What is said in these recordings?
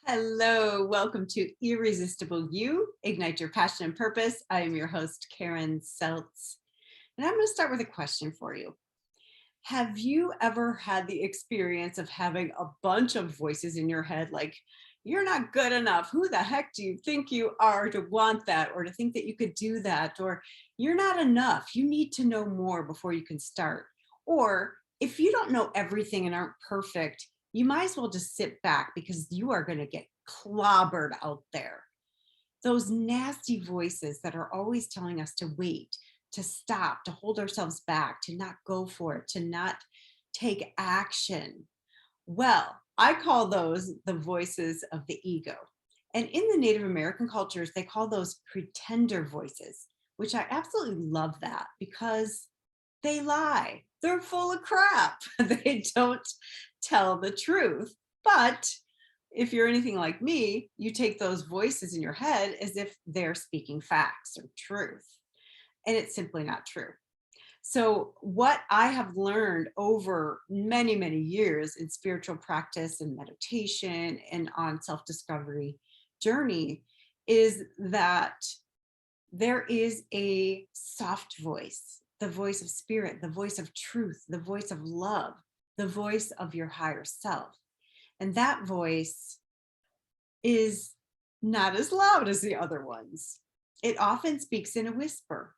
Hello, welcome to Irresistible You, Ignite Your Passion and Purpose. I am your host, Karen Seltz. And I'm going to start with a question for you. Have you ever had the experience of having a bunch of voices in your head like, you're not good enough. Who the heck do you think you are to want that or to think that you could do that? Or you're not enough. You need to know more before you can start. Or if you don't know everything and aren't perfect, you might as well just sit back because you are going to get clobbered out there. Those nasty voices that are always telling us to wait, to stop, to hold ourselves back, to not go for it, to not take action. Well, I call those the voices of the ego. And in the Native American cultures, they call those pretender voices, which I absolutely love that because they lie. They're full of crap. They don't tell the truth. But if you're anything like me, you take those voices in your head as if they're speaking facts or truth. And it's simply not true. So, what I have learned over many, many years in spiritual practice and meditation and on self discovery journey is that there is a soft voice, the voice of spirit, the voice of truth, the voice of love, the voice of your higher self. And that voice is not as loud as the other ones. It often speaks in a whisper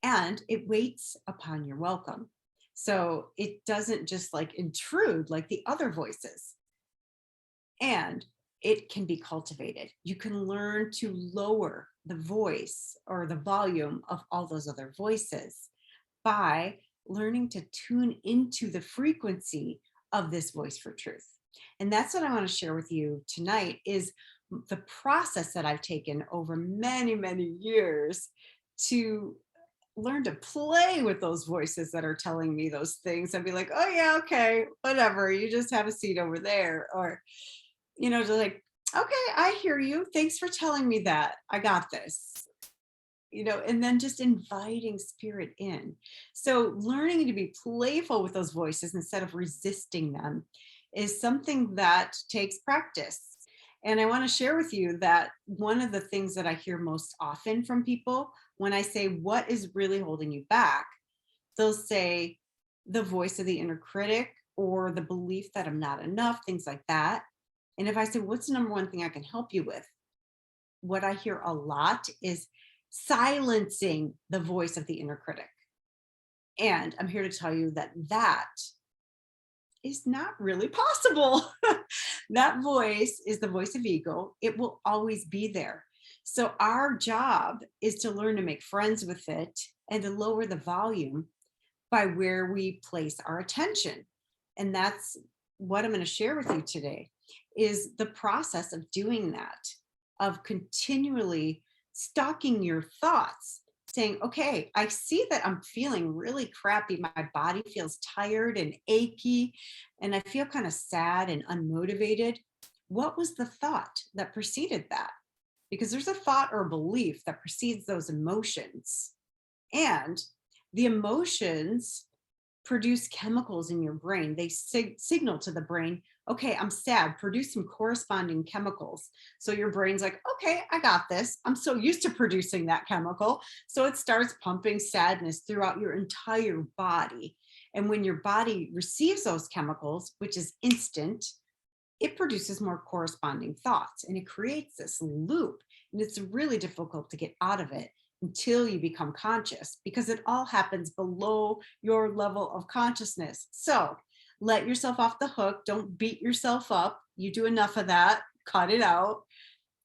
and it waits upon your welcome. So it doesn't just like intrude like the other voices. And it can be cultivated. You can learn to lower the voice or the volume of all those other voices by learning to tune into the frequency of this voice for truth. And that's what I want to share with you tonight is the process that I've taken over many, many years to learn to play with those voices that are telling me those things and be like, oh yeah, okay, whatever, you just have a seat over there. Or, just like, okay, I hear you. Thanks for telling me that. I got this. And then just inviting spirit in. So learning to be playful with those voices instead of resisting them is something that takes practice. And I want to share with you that one of the things that I hear most often from people when I say, what is really holding you back? They'll say the voice of the inner critic or the belief that I'm not enough, things like that. And if I say, what's the number one thing I can help you with? What I hear a lot is silencing the voice of the inner critic. And I'm here to tell you that that is not really possible. That voice is the voice of ego. It will always be there. So our job is to learn to make friends with it and to lower the volume by where we place our attention. And that's what I'm going to share with you today is the process of doing that, of continually stalking your thoughts, saying, okay, I see that I'm feeling really crappy. My body feels tired and achy, and I feel kind of sad and unmotivated. What was the thought that preceded that? Because there's a thought or a belief that precedes those emotions. And the emotions produce chemicals in your brain. They signal to the brain, okay, I'm sad, produce some corresponding chemicals. So your brain's like, okay, I got this. I'm so used to producing that chemical. So it starts pumping sadness throughout your entire body. And when your body receives those chemicals, which is instant, it produces more corresponding thoughts and it creates this loop. And it's really difficult to get out of it until you become conscious because it all happens below your level of consciousness. So let yourself off the hook. Don't beat yourself up. You do enough of that, cut it out,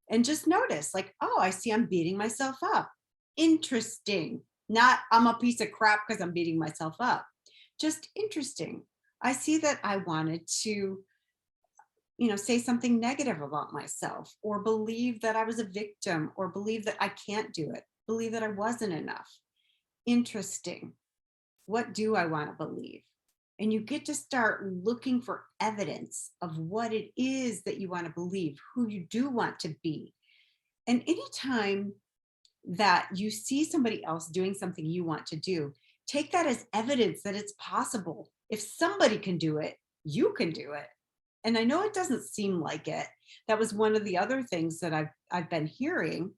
and just notice like, oh, I see I'm beating myself up. Interesting. Not I'm a piece of crap because I'm beating myself up. Just interesting. I see that I wanted to say something negative about myself or believe that I was a victim or believe that I can't do it, believe that I wasn't enough. Interesting. What do I want to believe? And you get to start looking for evidence of what it is that you want to believe, who you do want to be. And anytime that you see somebody else doing something you want to do, take that as evidence that it's possible. If somebody can do it, you can do it. And I know it doesn't seem like it. That was one of the other things that I've been hearing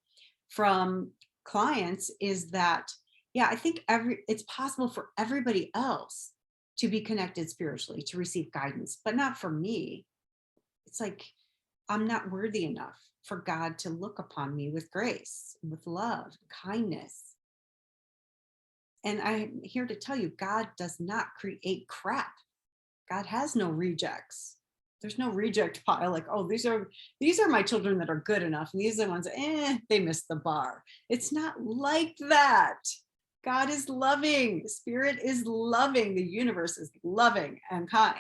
from clients is that, yeah, I think it's possible for everybody else to be connected spiritually, to receive guidance, but not for me. It's like I'm not worthy enough for God to look upon me with grace, with love, kindness. And I'm here to tell you, God does not create crap. God has no rejects. There's no reject pile like, oh, these are my children that are good enough, and these are the ones, they missed the bar. It's not like that. God is loving. Spirit is loving. The universe is loving and kind.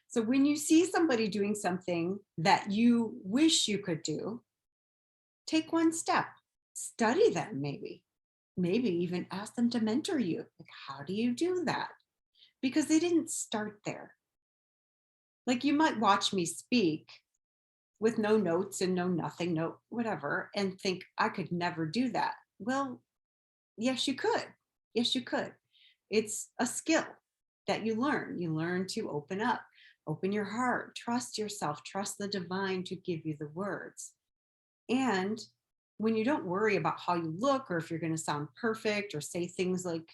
So when you see somebody doing something that you wish you could do, take one step, study them maybe even ask them to mentor you. Like, how do you do that? Because they didn't start there. Like you might watch me speak with no notes and no nothing, no whatever, and think I could never do that. Well, yes, you could. Yes, you could. It's a skill that you learn. You learn to open up, open your heart, trust yourself, trust the divine to give you the words. And when you don't worry about how you look or if you're going to sound perfect or say things like,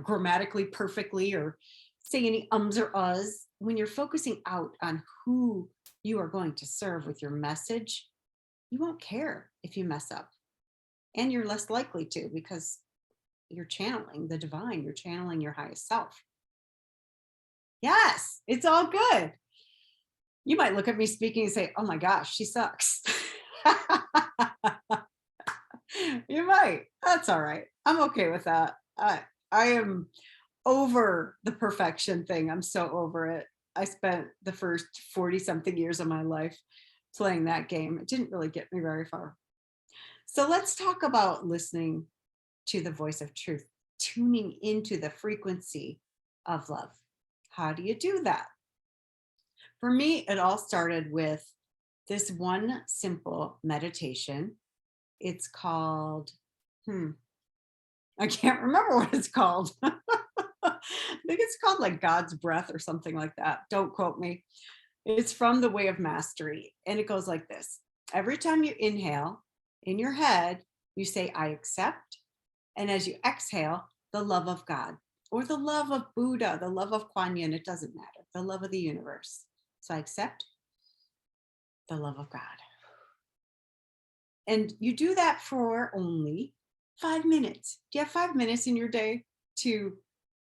grammatically perfectly or say any ums or uhs, when you're focusing out on who you are going to serve with your message, you won't care if you mess up. And you're less likely to because you're channeling the divine, you're channeling your highest self. Yes, it's all good. You might look at me speaking and say, oh my gosh, she sucks. You might. That's all right. I'm okay with that. I am over the perfection thing. I'm so over it. I spent the first 40 something years of my life playing that game. It didn't really get me very far. So let's talk about listening to the voice of truth, tuning into the frequency of love. How do you do that? For me, it all started with this one simple meditation. It's called, I can't remember what it's called. I think it's called like God's breath or something like that. Don't quote me. It's from the Way of Mastery. And it goes like this. Every time you inhale in your head, you say, I accept. And as you exhale, the love of God or the love of Buddha, the love of Kuan Yin, it doesn't matter. The love of the universe. So I accept the love of God. And you do that for only 5 minutes. Do you have 5 minutes in your day to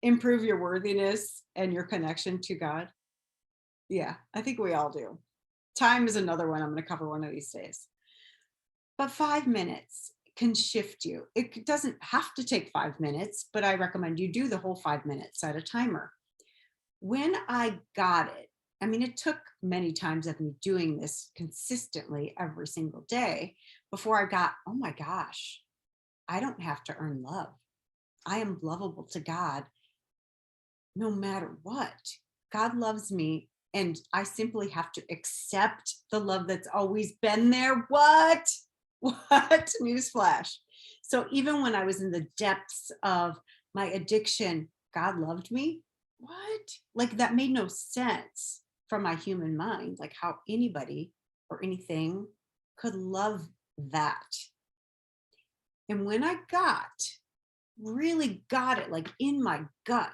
improve your worthiness and your connection to God? Yeah, I think we all do. Time is another one I'm going to cover one of these days. But 5 minutes can shift you. It doesn't have to take 5 minutes, but I recommend you do the whole 5 minutes, set a timer. When I got it, I mean, it took many times of me doing this consistently every single day before I got, oh my gosh, I don't have to earn love. I am lovable to God no matter what. God loves me, and I simply have to accept the love that's always been there. What? Newsflash. So even when I was in the depths of my addiction, God loved me. What? Like that made no sense from my human mind, like how anybody or anything could love that. And when I really got it, like in my gut,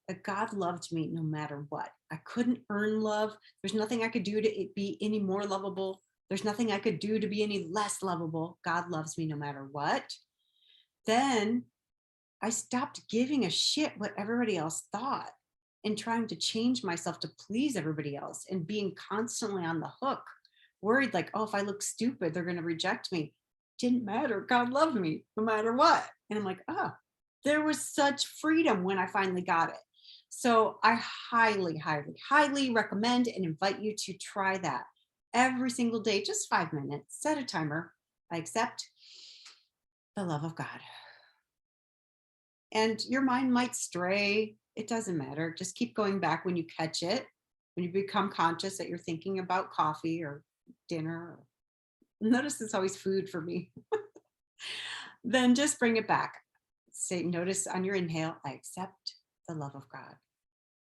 that God loved me no matter what. I couldn't earn love. There's nothing I could do to be any more lovable. There's nothing I could do to be any less lovable. God loves me no matter what. Then I stopped giving a shit what everybody else thought and trying to change myself to please everybody else and being constantly on the hook, worried like, oh, if I look stupid, they're going to reject me. Didn't matter. God loved me no matter what. And I'm like, oh, there was such freedom when I finally got it. So I highly, highly, highly recommend and invite you to try that every single day, just 5 minutes, set a timer. I accept the love of God. And your mind might stray. It doesn't matter. Just keep going back when you catch it, when you become conscious that you're thinking about coffee or dinner. Notice it's always food for me. Then just bring it back. Say, notice on your inhale, I accept the love of God.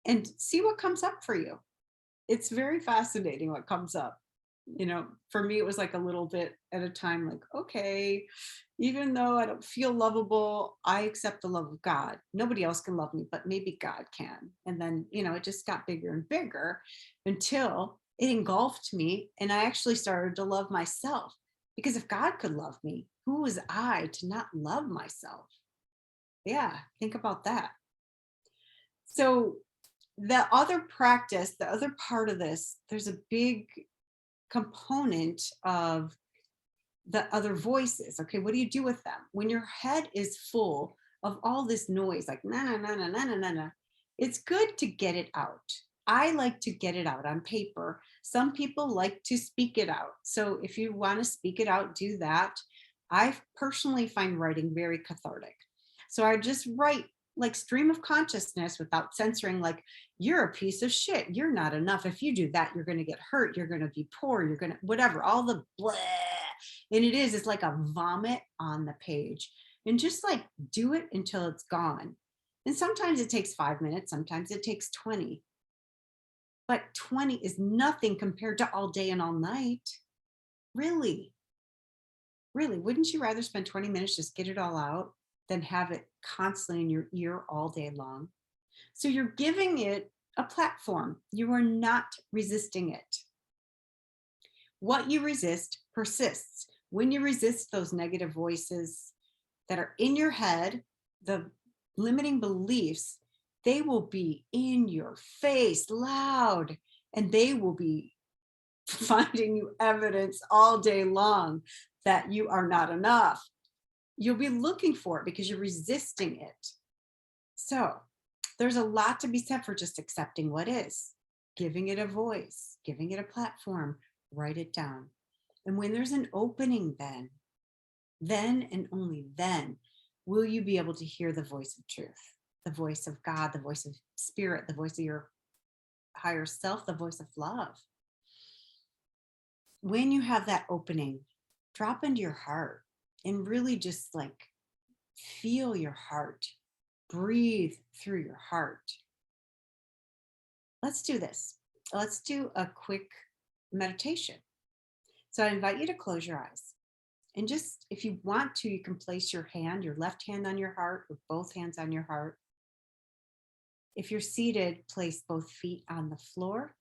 And see what comes up for you. It's very fascinating what comes up. For me, it was like a little bit at a time, like, okay, even though I don't feel lovable, I accept the love of God. Nobody else can love me, but maybe God can. And then, it just got bigger and bigger until it engulfed me. And I actually started to love myself, because if God could love me, who was I to not love myself? Yeah, think about that. So, the other practice, the other part of this, there's a big component of the other voices. Okay, what do you do with them when your head is full of all this noise, like na na na na na na na na? It's good to get it out. I like to get it out on paper. Some people like to speak it out. So if you want to speak it out, do that. I personally find writing very cathartic. So I just write like stream of consciousness without censoring, like, you're a piece of shit. You're not enough. If you do that, you're going to get hurt. You're going to be poor. You're going to, whatever, all the blah. And it's like a vomit on the page. And just like do it until it's gone. And sometimes it takes 5 minutes, sometimes it takes 20. But 20 is nothing compared to all day and all night. Really, really, wouldn't you rather spend 20 minutes just get it all out than have it constantly in your ear all day long? So you're giving it a platform. You are not resisting it. What you resist persists. When you resist those negative voices that are in your head, the limiting beliefs, they will be in your face loud, and they will be finding you evidence all day long that you are not enough. You'll be looking for it because you're resisting it. So there's a lot to be said for just accepting what is, giving it a voice, giving it a platform, write it down. And when there's an opening, then and only then will you be able to hear the voice of truth, the voice of God, the voice of spirit, the voice of your higher self, the voice of love. When you have that opening, drop into your heart and really just like feel your heart, breathe through your heart. Let's do this. Let's do a quick meditation. So I invite you to close your eyes. And just, if you want to, you can place your hand, your left hand on your heart, or both hands on your heart. If you're seated, place both feet on the floor.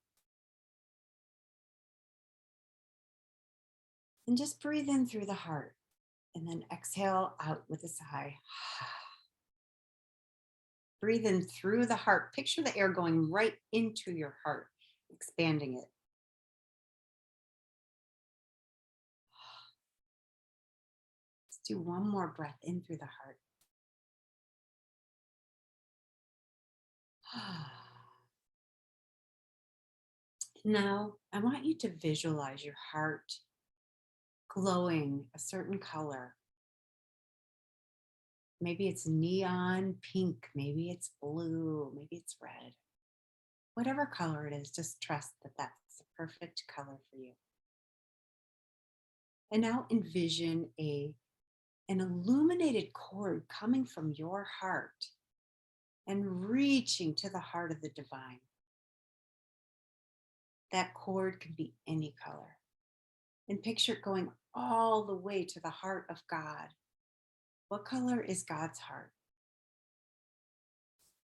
And just breathe in through the heart. And then exhale out with a sigh. Breathe in through the heart. Picture the air going right into your heart, expanding it. Let's do one more breath in through the heart. Now, I want you to visualize your heart glowing a certain color. Maybe it's neon pink, maybe it's blue, maybe it's red. Whatever color it is, just trust that that's the perfect color for you. And now envision an illuminated cord coming from your heart and reaching to the heart of the divine. That cord can be any color. And picture it going all the way to the heart of God. What color is God's heart?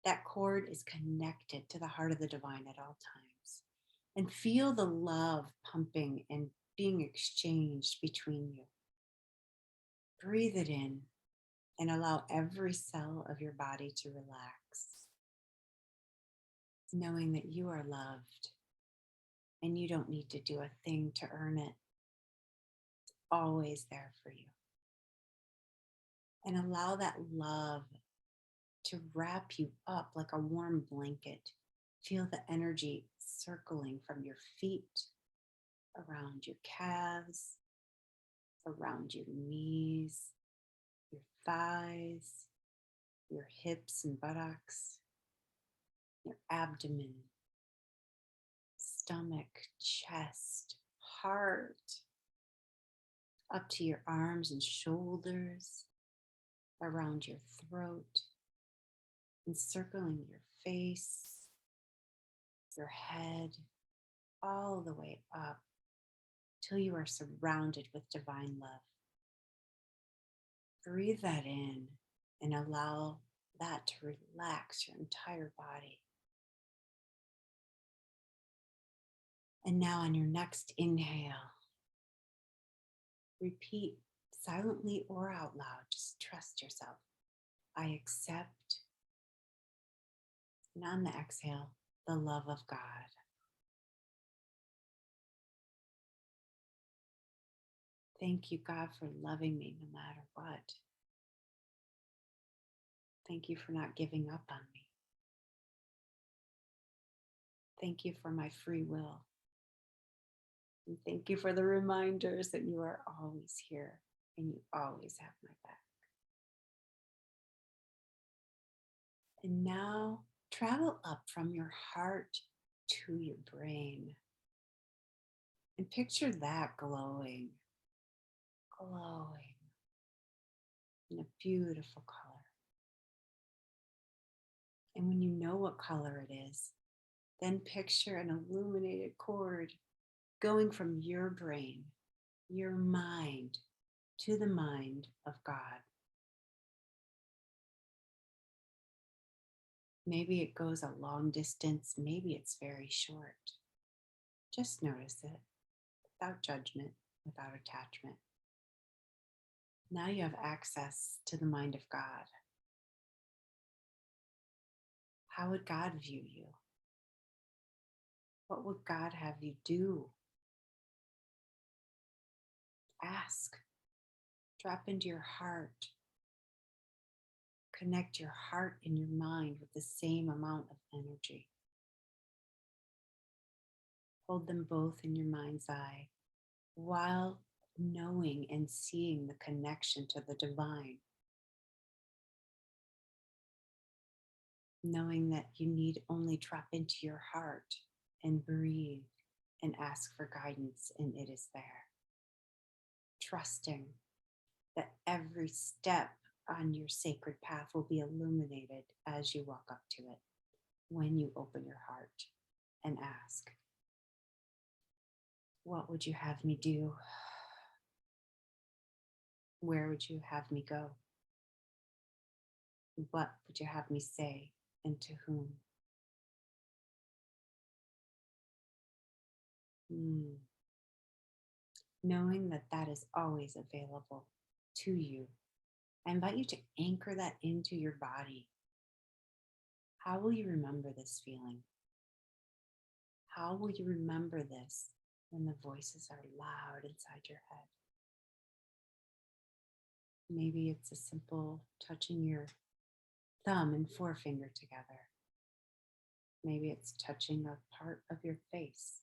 That cord is connected to the heart of the divine at all times. And feel the love pumping and being exchanged between you. Breathe it in and allow every cell of your body to relax, knowing that you are loved and you don't need to do a thing to earn it. It's always there for you. And allow that love to wrap you up like a warm blanket. Feel the energy circling from your feet, around your calves, around your knees, your thighs, your hips and buttocks, your abdomen, stomach, chest, heart, up to your arms and shoulders, around your throat, encircling your face, your head, all the way up till you are surrounded with divine love. Breathe that in and allow that to relax your entire body. And now on your next inhale, repeat silently or out loud, just trust yourself. I accept. And on the exhale, the love of God. Thank you, God, for loving me no matter what. Thank you for not giving up on me. Thank you for my free will. And thank you for the reminders that you are always here and you always have my back. And now travel up from your heart to your brain. And picture that glowing in a beautiful color. And when you know what color it is, then picture an illuminated cord going from your brain, your mind, to the mind of God. Maybe it goes a long distance, maybe it's very short. Just notice it without judgment, without attachment. Now you have access to the mind of God. How would God view you? What would God have you do? Ask. Drop into your heart. Connect your heart and your mind with the same amount of energy. Hold them both in your mind's eye while knowing and seeing the connection to the divine. Knowing that you need only drop into your heart and breathe and ask for guidance, and it is there. Trusting that every step on your sacred path will be illuminated as you walk up to it when you open your heart and ask, what would you have me do? Where would you have me go? What would you have me say, and to whom? Knowing that that is always available to you, I invite you to anchor that into your body. How will you remember this feeling? How will you remember this when the voices are loud inside your head? Maybe it's a simple touching your thumb and forefinger together. Maybe it's touching a part of your face,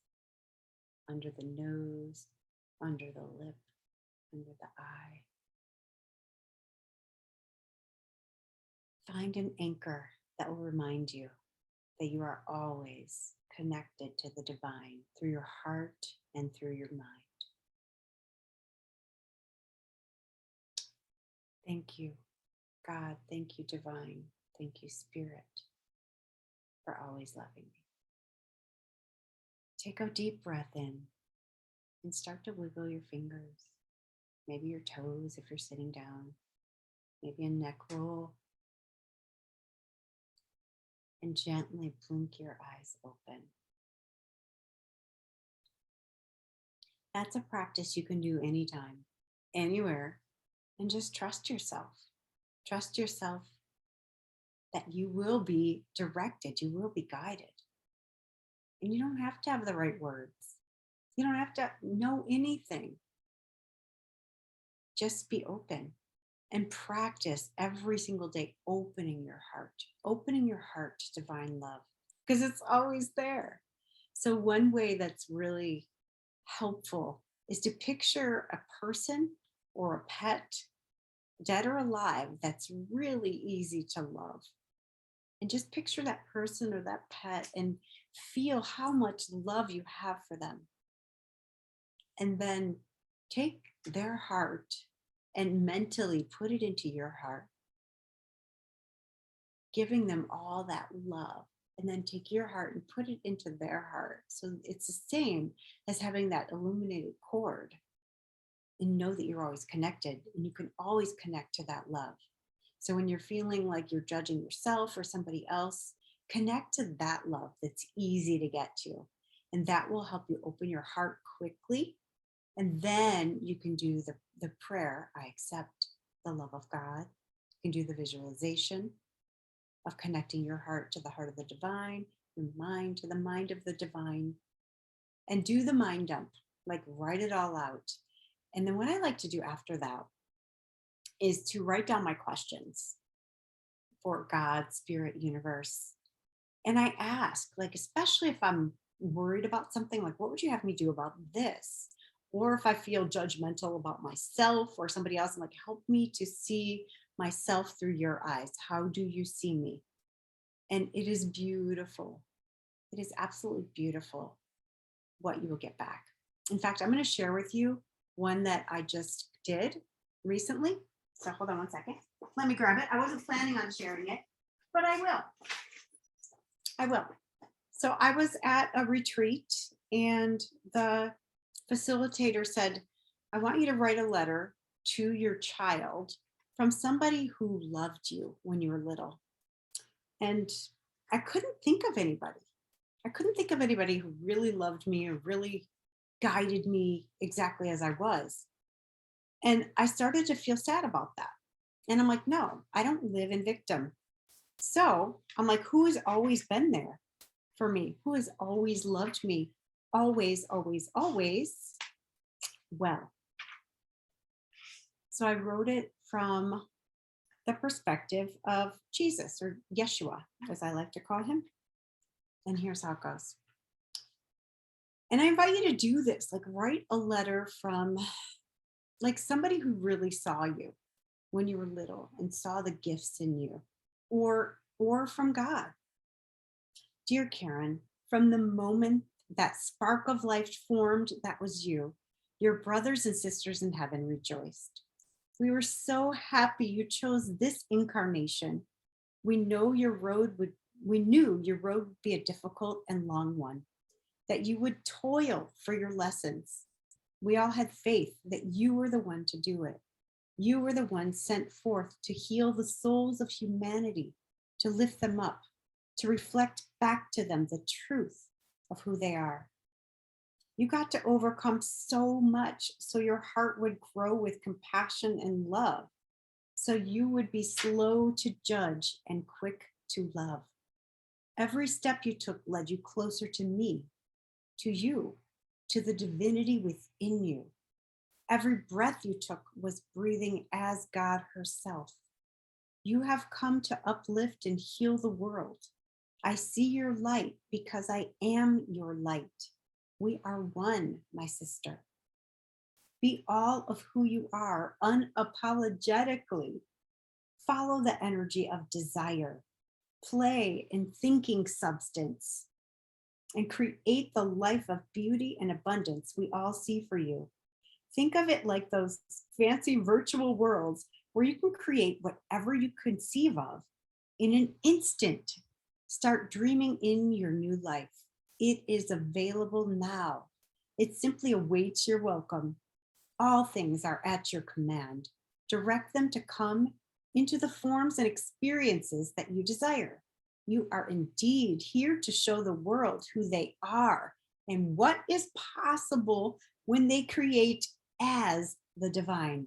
under the nose, under the lip, under the eye. Find an anchor that will remind you that you are always connected to the divine through your heart and through your mind. Thank you, God. Thank you, divine. Thank you, Spirit, for always loving me. Take a deep breath in and start to wiggle your fingers, maybe your toes if you're sitting down, maybe a neck roll, and gently blink your eyes open. That's a practice you can do anytime, anywhere, and just trust yourself. Trust yourself that you will be directed, you will be guided. And you don't have to have the right words. You don't have to know anything. Just be open and practice every single day opening your heart to divine love, because it's always there. So one way that's really helpful is to picture a person or a pet, dead or alive, that's really easy to love. And just picture that person or that pet and feel how much love you have for them. And then take their heart and mentally put it into your heart, giving them all that love and then take your heart and put it into their heart. So it's the same as having that illuminated cord, and know that you're always connected and you can always connect to that love. So when you're feeling like you're judging yourself or somebody else, connect to that love that's easy to get to. And that will help you open your heart quickly. And then you can do the prayer, I accept the love of God. You can do the visualization of connecting your heart to the heart of the divine, your mind to the mind of the divine, and do the mind dump, like write it all out. And then what I like to do after that is to write down my questions for God, spirit, universe. And I ask, like, especially if I'm worried about something, like, what would you have me do about this? Or if I feel judgmental about myself or somebody else, I'm like, help me to see myself through your eyes. How do you see me? And it is beautiful. It is absolutely beautiful what you will get back. In fact, I'm going to share with you one that I just did recently. So hold on one second. Let me grab it. I wasn't planning on sharing it, but I will. I will. So I was at a retreat and the facilitator said, I want you to write a letter to your child from somebody who loved you when you were little. And I couldn't think of anybody. I couldn't think of anybody who really loved me or really guided me exactly as I was. And I started to feel sad about that. And I'm like, no, I don't live in victim. So I'm like, who has always been there for me? Who has always loved me? Always, always, always. Well, so I wrote it from the perspective of Jesus, or Yeshua, as I like to call him. And here's how it goes. And I invite you to do this, like write a letter from like somebody who really saw you when you were little and saw the gifts in you, or from God. Dear Karen, from the moment that spark of life formed, that was you. Your brothers and sisters in heaven rejoiced. We were so happy you chose this incarnation. We knew your road would be a difficult and long one, that you would toil for your lessons. We all had faith that you were the one to do it. You were the one sent forth to heal the souls of humanity, to lift them up, to reflect back to them the truth of who they are. You got to overcome so much so your heart would grow with compassion and love, so you would be slow to judge and quick to love. Every step you took led you closer to me, to you, to the divinity within you. Every breath you took was breathing as God herself. You have come to uplift and heal the world. I see your light because I am your light. We are one, my sister. Be all of who you are unapologetically. Follow the energy of desire, play in thinking substance, and create the life of beauty and abundance we all see for you. Think of it like those fancy virtual worlds where you can create whatever you conceive of in an instant. Start dreaming in your new life. It is available now. It simply awaits your welcome. All things are at your command. Direct them to come into the forms and experiences that you desire. You are indeed here to show the world who they are and what is possible when they create as the divine.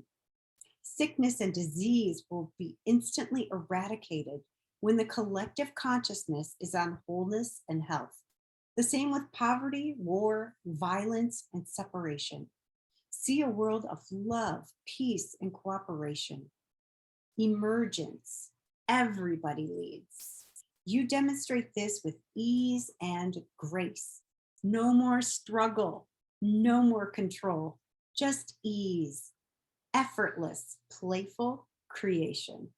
Sickness and disease will be instantly eradicated when the collective consciousness is on wholeness and health. The same with poverty, war, violence, and separation. See a world of love, peace, and cooperation. Emergence. Everybody leads. You demonstrate this with ease and grace. No more struggle, no more control, just ease. Effortless, playful creation.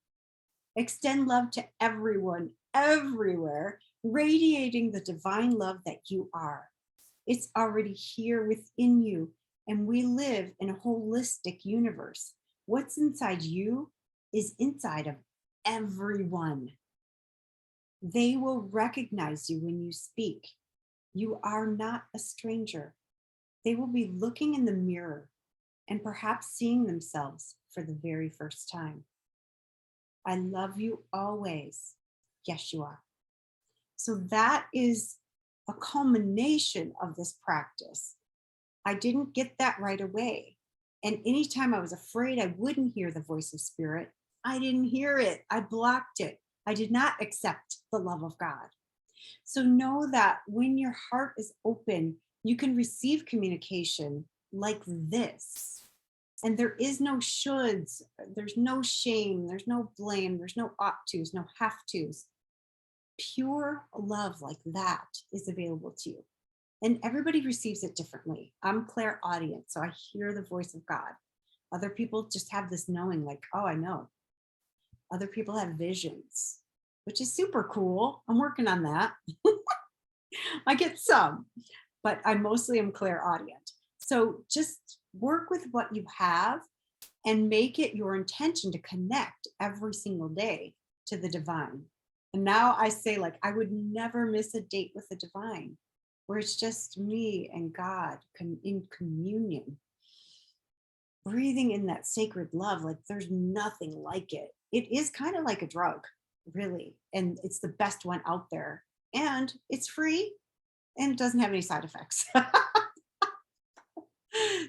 Extend love to everyone, everywhere, radiating the divine love that you are. It's already here within you, and we live in a holistic universe. What's inside you is inside of everyone. They will recognize you when you speak. You are not a stranger. They will be looking in the mirror and perhaps seeing themselves for the very first time. I love you always, Yeshua. So that is a culmination of this practice. I didn't get that right away. And anytime I was afraid I wouldn't hear the voice of spirit, I didn't hear it. I blocked it. I did not accept the love of God. So know that when your heart is open, you can receive communication like this. And there is no shoulds, there's no shame, there's no blame, there's no ought tos, no have tos. Pure love like that is available to you. And everybody receives it differently. I'm clairaudient, so I hear the voice of God. Other people just have this knowing, like, oh, I know. Other people have visions, which is super cool. I'm working on that. I get some, but I mostly am clairaudient. So just work with what you have and make it your intention to connect every single day to the divine. And now I say, like, I would never miss a date with the divine, where it's just me and God in communion, breathing in that sacred love. Like, there's nothing like it. It is kind of like a drug, really. And it's the best one out there. And it's free and it doesn't have any side effects.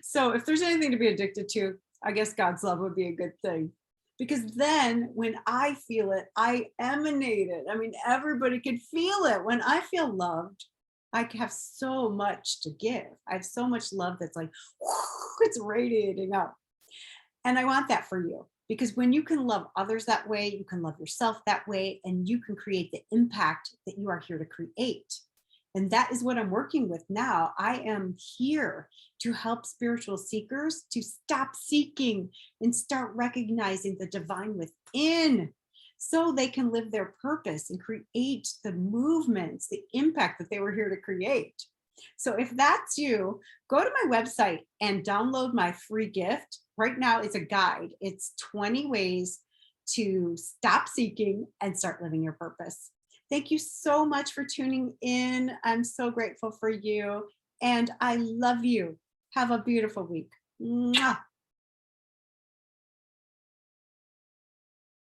So if there's anything to be addicted to, I guess God's love would be a good thing. Because then when I feel it, I emanate it. I mean, everybody can feel it. When I feel loved, I have so much to give. I have so much love that's like, it's radiating out. And I want that for you, because when you can love others that way, you can love yourself that way, and you can create the impact that you are here to create. And that is what I'm working with now. I am here to help spiritual seekers to stop seeking and start recognizing the divine within, so they can live their purpose and create the movements, the impact that they were here to create. So if that's you, go to my website and download my free gift. Right now, it's a guide. It's 20 ways to stop seeking and start living your purpose. Thank you so much for tuning in. I'm so grateful for you, and I love you. Have a beautiful week. Mwah.